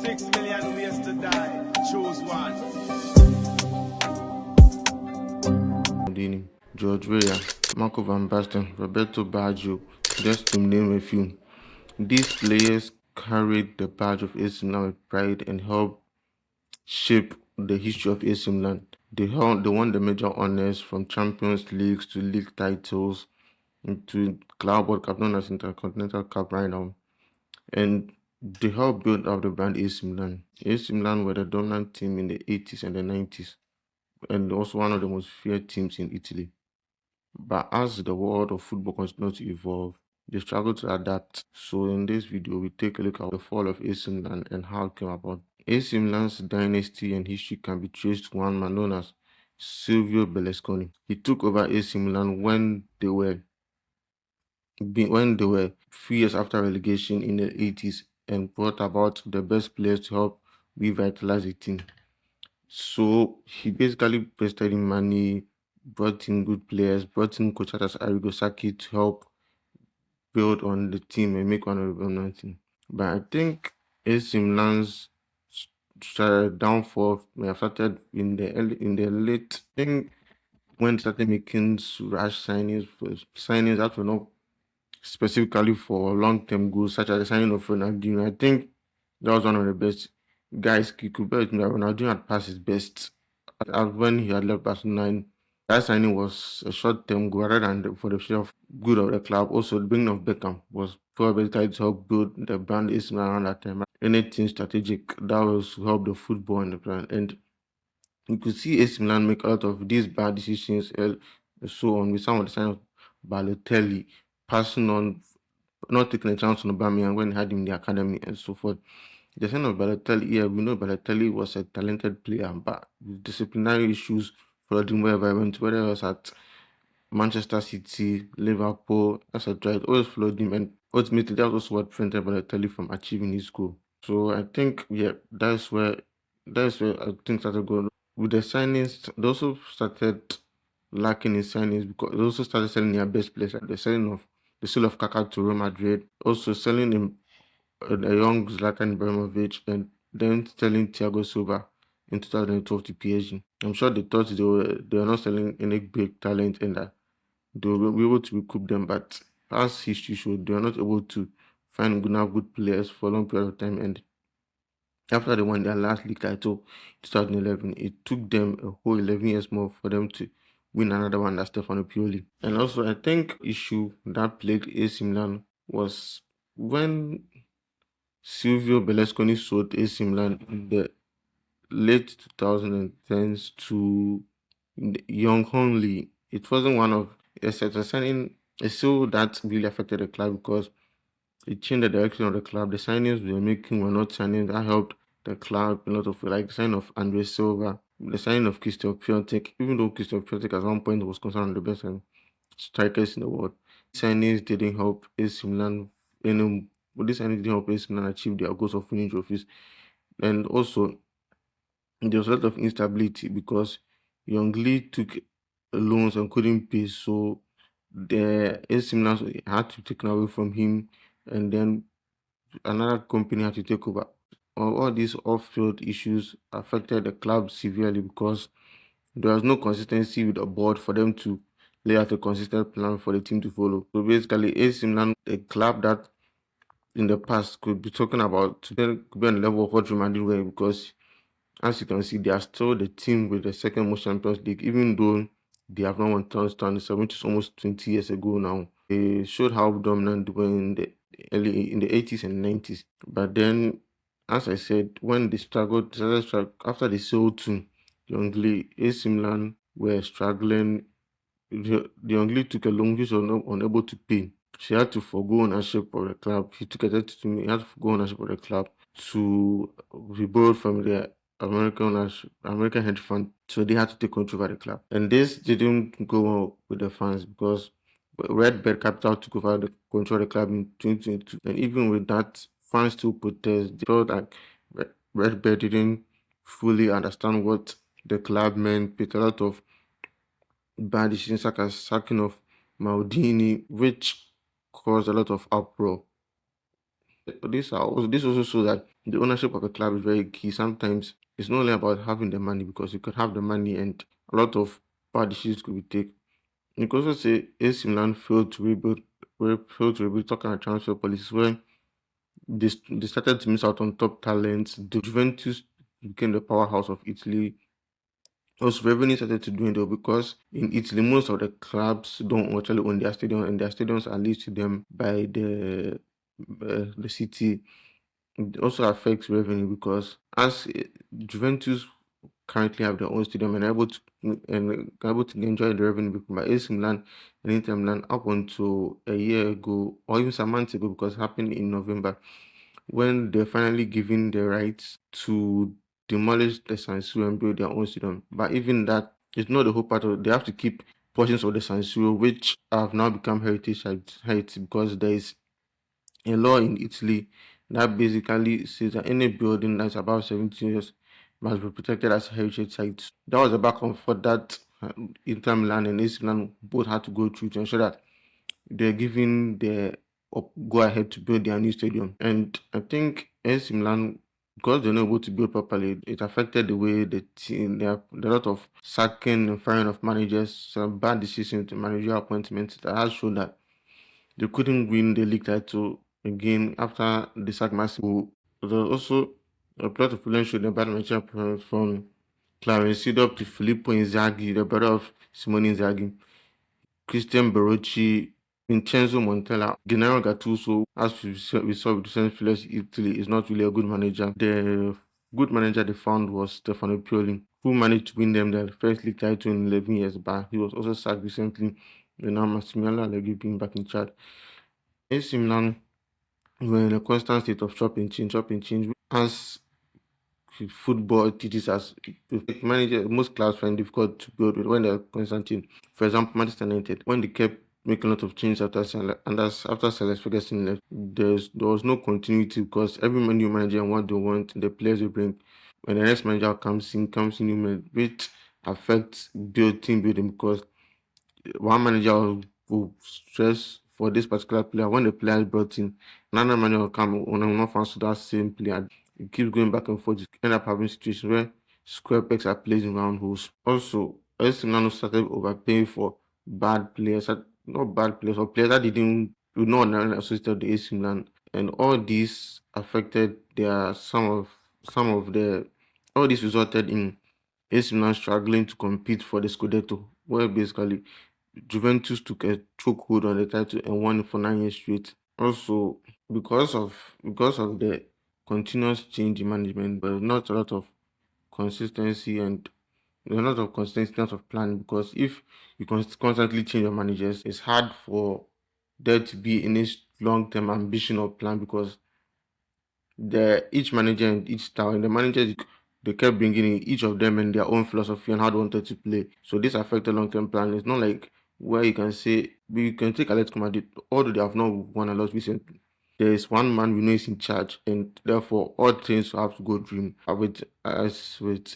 6 million ways to die. Choose one. Maldini, George Weah, Marco van Basten, Roberto Baggio, just to name a few. These players carried the badge of AC Milan with pride and helped shape the history of AC Milan. They won the major honors from Champions Leagues to league titles to Club World Cup, known as Intercontinental Cup right now. And they helped build up the brand AC Milan. AC Milan were the dominant team in the 80s and the 90s, and also one of the most feared teams in Italy. But as the world of football continues to evolve, they struggle to adapt. So in this video, we take a look at the fall of AC Milan and how it came about. AC Milan's dynasty and history can be traced to one man known as Silvio Berlusconi. He took over AC Milan when they were 3 years after relegation in the 80s and brought about the best players to help revitalize the team. So he basically invested in money, brought in good players, brought in coaches as Arrigo Sacchi to help build on the team and make one of the dominant team. But I think AC Milan's downfall may have started in the late. I think when they started making rash signings that were not specifically for long-term goals, such as the signing of Ronaldinho. I think that was one of the best guys. You could bet that Ronaldinho had passed his best when he had left Barcelona. That signing was a short-term goal rather than for the future of good of the club. Also, the bringing of Beckham was probably trying to help build the brand AC Milan around that time. Anything strategic that was to help the football and the brand. And you could see AC Milan make a lot of these bad decisions and so on with some of the sign of Balotelli passing on, not taking a chance on Aubameyang when he had him in the academy and so forth. The sign of Balotelli, yeah, we know Balotelli was a talented player, but with disciplinary issues followed him wherever he went, whether it was at Manchester City, Liverpool, etc. It always followed him, and ultimately that was also what prevented Balotelli from achieving his goal. So I think, yeah, that's where I think started going. With the signings, they also started lacking in signings because they also started selling their best players, like the sale of Kaká to Real Madrid, also selling him a young Zlatan Ibrahimovic, and then selling Thiago Silva in 2012 to PSG. I'm sure they thought they were not selling any big talent and that they will be able to recoup them, but as history showed, they were not able to find enough good players for a long period of time. And after they won their last league title in 2011, it took them a whole 11 years more for them to win another one, that's Stefano Pioli. And also, I think issue that plagued AC Milan was when Silvio Berlusconi sold AC Milan in the late 2010s to Young Honley. It wasn't one of a signing a sale that really affected the club because it changed the direction of the club. The signings we were making were not signings that helped the club a lot of, like the sign of Andre Silva, the signing of Christoph Piontek, even though Christoph Piontek at one point was considered the best strikers in the world. Signings didn't help AC Milan, but this signings didn't help AC Milan achieve their goals of winning trophies. And also, there was a lot of instability because Young Lee took loans and couldn't pay, so the AC Milan had to take away from him, and then another company had to take over. All these off-field issues affected the club severely because there was no consistency with the board for them to lay out a consistent plan for the team to follow. So basically, AC Milan, a club that in the past could be talking about today, could be on the level of what Real Madrid were, because as you can see, they are still the team with the second most Champions League, even though they have not won 2007, which is almost 20 years ago now. They showed how dominant they were in the 80s and 90s. But then, as I said, when they struggled, after they sold to Young AC Milan were struggling. Young took a loan which was unable to pay. She had to forgo ownership of the club. He took a debt to me. He had to forgo ownership of the club to rebuild from the American hedge fund. So they had to take control of the club. And this didn't go well with the fans because Red Bird Capital took over the control of the club in 2022. And even with that, fans still protest. They felt like Red Bird didn't fully understand what the club meant. With a lot of bad decisions such as sacking of Maldini, which caused a lot of uproar. This also shows that the ownership of a club is very key. Sometimes it's not only about having the money, because you could have the money and a lot of bad decisions could be taken. You could also say AC Milan failed to rebuild talking about transfer policies where they started to miss out on top talents. The Juventus became the powerhouse of Italy. Also, revenue started to dwindle because in Italy, most of the clubs don't actually own their stadium, and their stadiums are leased to them by the city. It also affects revenue because as Juventus currently have their own stadium and are able to enjoy the revenue by AC Milan and Inter Milan up until a year ago or even some months ago, because it happened in November when they're finally given the rights to demolish the San Siro and build their own stadium. But even that is not the whole part of it. They have to keep portions of the San Siro, which have now become heritage sites, because there is a law in Italy that basically says that any building that's above 70 years must be protected as a heritage site. That was a back and forth that Inter Milan and AC Milan both had to go through to ensure that they're giving the go ahead to build their new stadium. And I think AC Milan, because they're not able to build properly, it affected the way the team. There are a lot of sacking and firing of managers, some bad decisions to managerial appointments that has shown that they couldn't win the league title again after the sack Massimo. There was also a plot of villain showed the bad managerial performance from Clarence Seedorf to Filippo Inzaghi, the brother of Simone Inzaghi, Christian Barocci, Vincenzo Montella, Gennaro Gattuso. As we saw with St. Felix Italy, is not really a good manager. The good manager they found was Stefano Pioli, who managed to win them their first league title in 11 years back. He was also sacked recently, and now Massimiliano Allegri being back in charge. AC Milan were in a constant state of chop and change, as football teaches us. Manager, most clubs find difficult to build with when they're constant change. For example, Manchester United, when they kept making a lot of changes after Sir Alex Ferguson left, there was no continuity, because every new manager and what they want, the players they bring. When the next manager comes in, which affects team building, because one manager will stress for this particular player. When the player is brought in, another manager will come on and not fancy that same player. It keeps going back and forth. You end up having situations where square pegs are placed in round holes. Also, AC Milan started overpaying for bad players, not bad players, or players that didn't do not associated with the AC Milan, and all these affected their some of the all this resulted in AC Milan struggling to compete for the Scudetto, where basically Juventus took a chokehold on the title and won it for 9 years straight. Also, because of the continuous change in management, but not a lot of consistency and a lot of consistency in terms of planning. Because if you constantly change your managers, it's hard for there to be any long-term ambition or plan, because each manager and each style and the managers they kept bringing in each of them and their own philosophy and how they wanted to play. So this affected long-term planning. It's not like where you can say we can take Atletico Madrid, although they have not won a lot recently. There is one man we know is in charge, and therefore all things have to go through him. With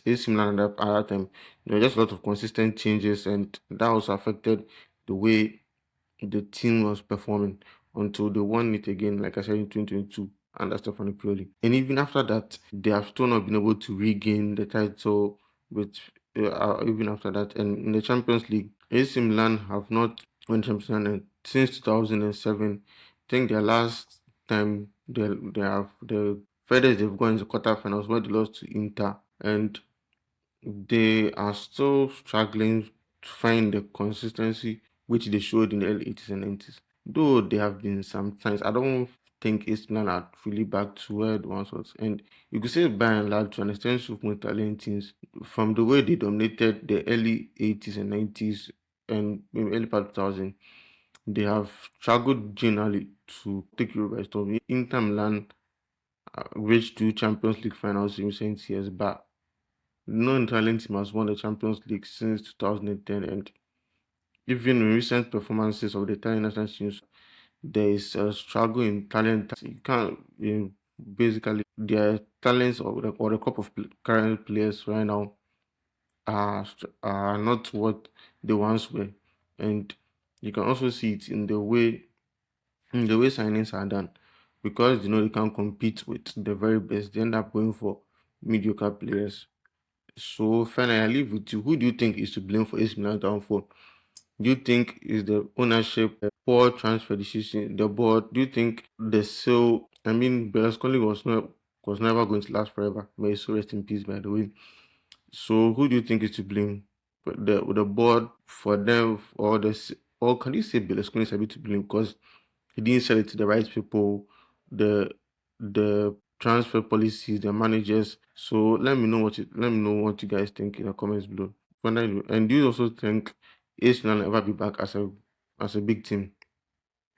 AC Milan at that time, just a lot of consistent changes, and that also affected the way the team was performing until they won it again, like I said, in 2022 under Stefano Pioli. And even after that, they have still not been able to regain the title with even after that. And in the Champions League, AC Milan have not won Champions League since 2007. I think their last time they have the furthest they've gone is the quarterfinals where they lost to Inter, and they are still struggling to find the consistency which they showed in the early 80s and 90s. Though there have been some times, I don't think AC Milan are really back to where it once was. And you could say by and large, to understand most Italian teams, from the way they dominated the early 80s and 90s and maybe early part of 2000, they have struggled generally to take Europe by storm. Inter Milan reached two Champions League finals in recent years, but no Italian team has won the Champions League since 2010, and even in recent performances of the Italian national teams, there is a struggle in talent. You can't basically their talents or the crop of current players right now are not what they once were, and you can also see it in the way signings are done. because you know they can't compete with the very best. They end up going for mediocre players. So finally, I leave with you. Who do you think is to blame for AC Milan's downfall? Do you think is the ownership, the poor transfer decision, the board? Do you think the sale? I mean, Berlusconi was never going to last forever. May his soul rest in peace, by the way. So who do you think is to blame? The board for them, or or can you say Berlusconi is a bit to blame because he didn't sell it to the right people, the the transfer policies, the managers. So let me know what you guys think in the comments below. And do you also think AC Milan will ever be back as a big team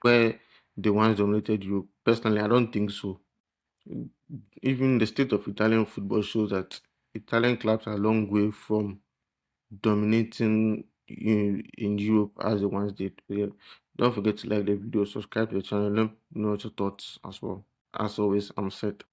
where they once dominated Europe? Personally, I don't think so. Even the state of Italian football shows that Italian clubs are a long way from dominating in Europe as the ones did. Yeah. Don't forget to like the video, subscribe to the channel, let me know your thoughts as well. As always, I'm set.